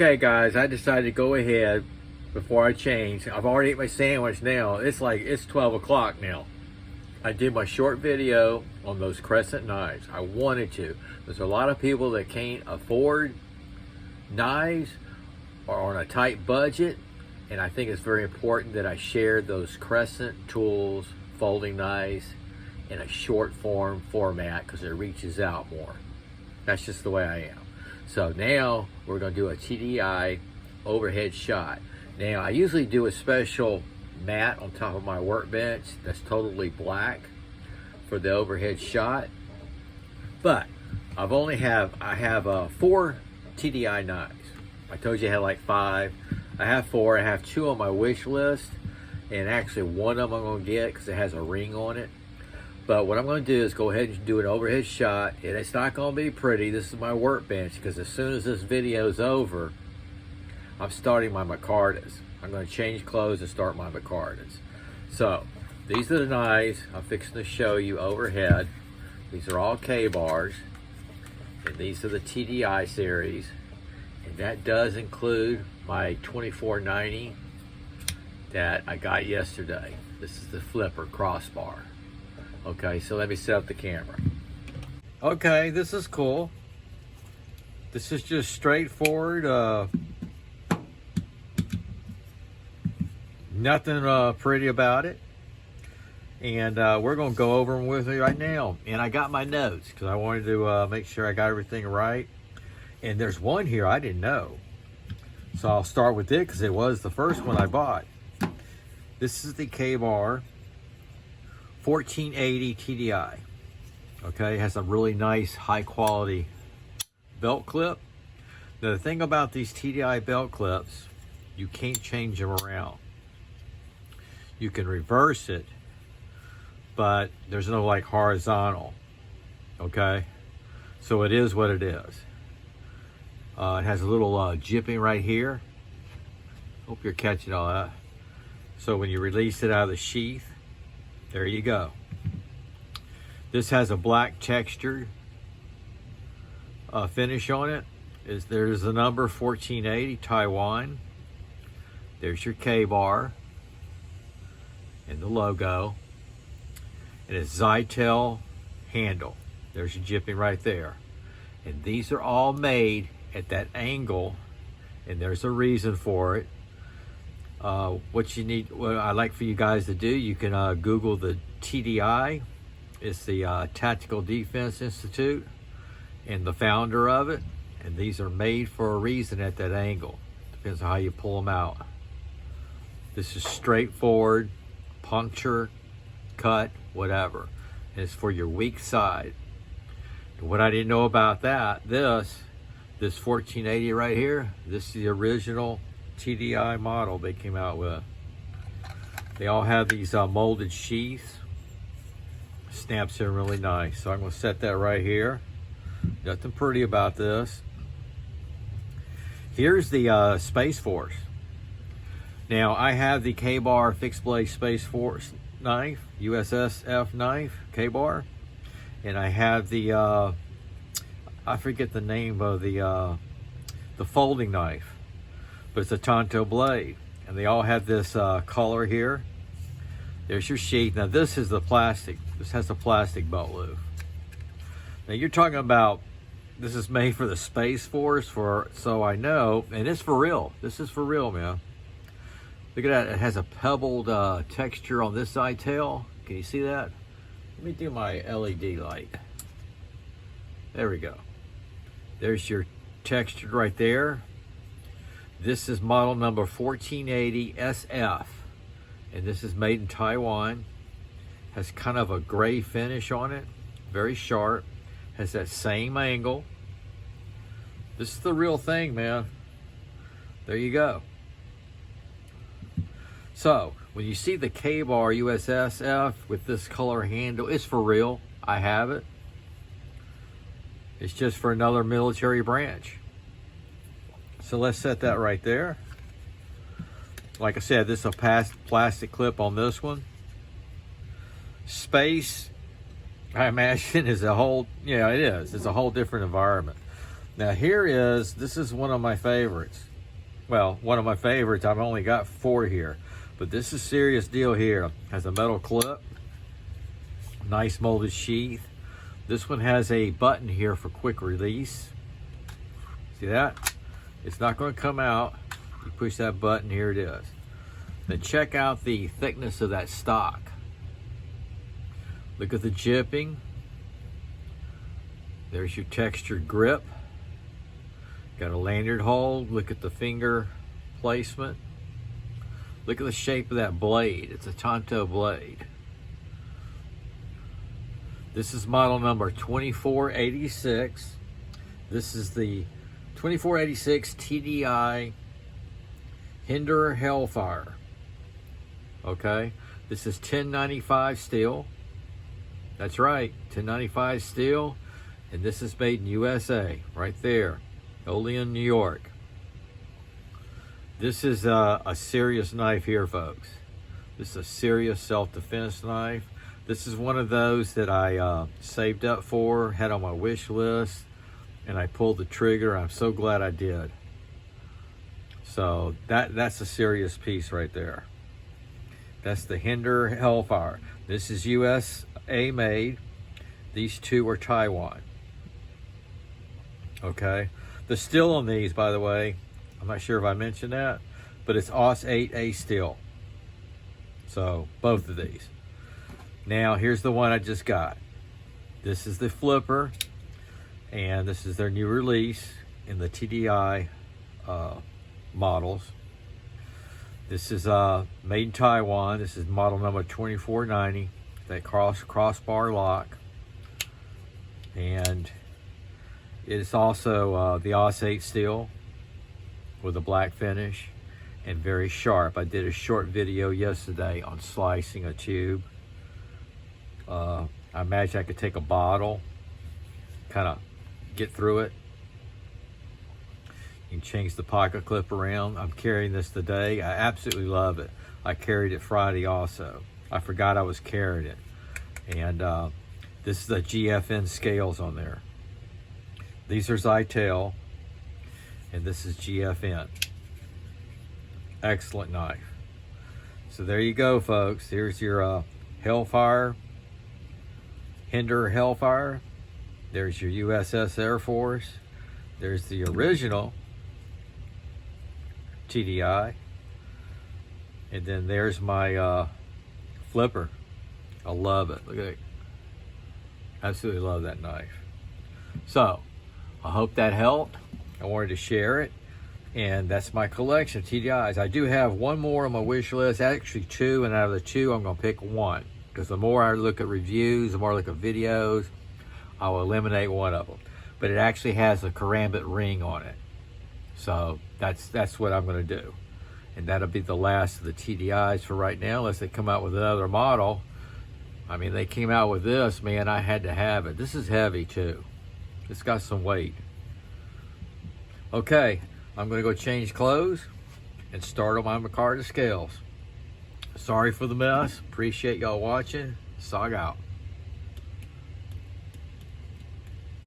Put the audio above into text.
Okay guys, I decided to go ahead before I change. I've already ate my sandwich now. It's 12 o'clock now. I did my short video on those crescent knives. I wanted to. There's a lot of people that can't afford knives or on a tight budget, and I think it's very important that I share those crescent tools, folding knives in a short format because it reaches out more. That's just the way I am. So now we're going to do a TDI overhead shot. Now I usually do a special mat on top of my workbench that's totally black for the overhead shot, but I have 4 TDI knives. I told you I had like 5. I have 4. I have 2 on my wish list, and actually one of them I'm going to get because it has a ring on it. But what I'm going to do is go ahead and do an overhead shot, and it's not going to be pretty. This is my workbench because as soon as this video is over, I'm starting my micartas. I'm going to change clothes and start my micartas. So these are the knives I'm fixing to show you overhead. These are all Ka-Bars, and these are the TDI series, and that does include my 2490 that I got yesterday. This is the flipper crossbar. Okay, so let me set up the camera. Okay, this is cool. This is just straightforward. Nothing pretty about it. And we're going to go over them with you right now. And I got my notes because I wanted to make sure I got everything right. And there's one here I didn't know. So I'll start with it because it was the first one I bought. This is the Ka-Bar 1480 TDI. Okay, it has a really nice high quality belt clip. Now the thing about these TDI belt clips, you can't change them around. You can reverse it, but there's no like horizontal. Okay, so it is what it is. It has a little jipping right here. Hope you're catching all that. So when you release it out of the sheath, there you go. This has a black textured finish on it. There's the number 1480 Taiwan. There's your Ka-Bar and the logo. And it's Zytel handle. There's your jipping right there. And these are all made at that angle, and there's a reason for it. What I like for you guys to do, you can Google the TDI. It's the Tactical Defense Institute and the founder of it. And these are made for a reason at that angle. Depends on how you pull them out. This is straightforward, puncture, cut, whatever. And it's for your weak side. And what I didn't know about that, this 1480 right here, this is the original TDI model they came out with. They all have these molded sheaths. Snaps in really nice. So I'm going to set that right here. Nothing pretty about this. Here's the Space Force. Now I have the Ka-Bar fixed blade Space Force knife, USSF knife, Ka-Bar, and I have the I forget the name of the folding knife, but it's a Tonto blade, and they all have this color here. There's your sheath. Now this is the plastic. This has a plastic belt loop. Now you're talking about, this is made for the Space Force, so I know, and it's for real. This is for real, man. Look at that, it has a pebbled texture on this side tail. Can you see that? Let me do my LED light. There we go. There's your texture right there. This is model number 1480 SF, and this is made in Taiwan. Has kind of a gray finish on it, very sharp. Has that same angle. This is the real thing, man. There you go. So when you see the Ka-Bar USSF with this color handle, it's for real. I have it. It's just for another military branch. So let's set that right there. Like I said, this is a plastic clip on this one. Space, I imagine, is a whole, yeah, it is. It's a whole different environment. Now this is one of my favorites. well, one of my favorites. I've only got 4 here, but this is serious deal here. Has a metal clip, nice molded sheath. This one has a button here for quick release. See that? It's not going to come out. You push that button, here it is. Then check out the thickness of that stock. Look at the jipping. There's your textured grip. Got a lanyard hole. Look at the finger placement. Look at the shape of that blade. It's a Tonto blade. This is model number 2486. This is the 2486 TDI Hinder Hellfire. Okay, this is 1095 steel. That's right, 1095 steel, and this is made in USA, right there, Olean, New York. This is a serious knife here, folks. This is a serious self-defense knife. This is one of those that I saved up for, had on my wish list, and I pulled the trigger. I'm so glad I did. So that's a serious piece right there. That's the Hinder Hellfire. This is USA made. These 2 are Taiwan. Okay. The steel on these, by the way, I'm not sure if I mentioned that, but it's AUS 8A steel. So both of these. Now here's the one I just got. This is the flipper, and this is their new release in the TDI models. This is made in Taiwan. This is model number 2490. That crossbar lock, and it's also the AUS 8 steel with a black finish and very sharp. I did a short video yesterday on slicing a tube. I imagine I could take a bottle, kind of get through it. You can change the pocket clip around. I'm carrying this today. I absolutely love it. I carried it Friday also. I forgot I was carrying it. And this is the GFN scales on there. These are Zytel, and this is GFN. Excellent knife. So there you go, folks. Here's your Hellfire, Hinder Hellfire. There's your USS Air Force. There's the original TDI. And then there's my flipper. I love it. Look at it. Absolutely love that knife. So, I hope that helped. I wanted to share it. And that's my collection of TDIs. I do have one more on my wish list, actually 2, and out of the 2, I'm gonna pick 1. Because the more I look at reviews, the more I look at videos, I will eliminate one of them. But it actually has a karambit ring on it. So that's what I'm gonna do. And that'll be the last of the TDIs for right now, unless they come out with another model. I mean, they came out with this, man, I had to have it. This is heavy too. It's got some weight. Okay, I'm gonna go change clothes and start on my Micarta scales. Sorry for the mess. Appreciate y'all watching. Sog out.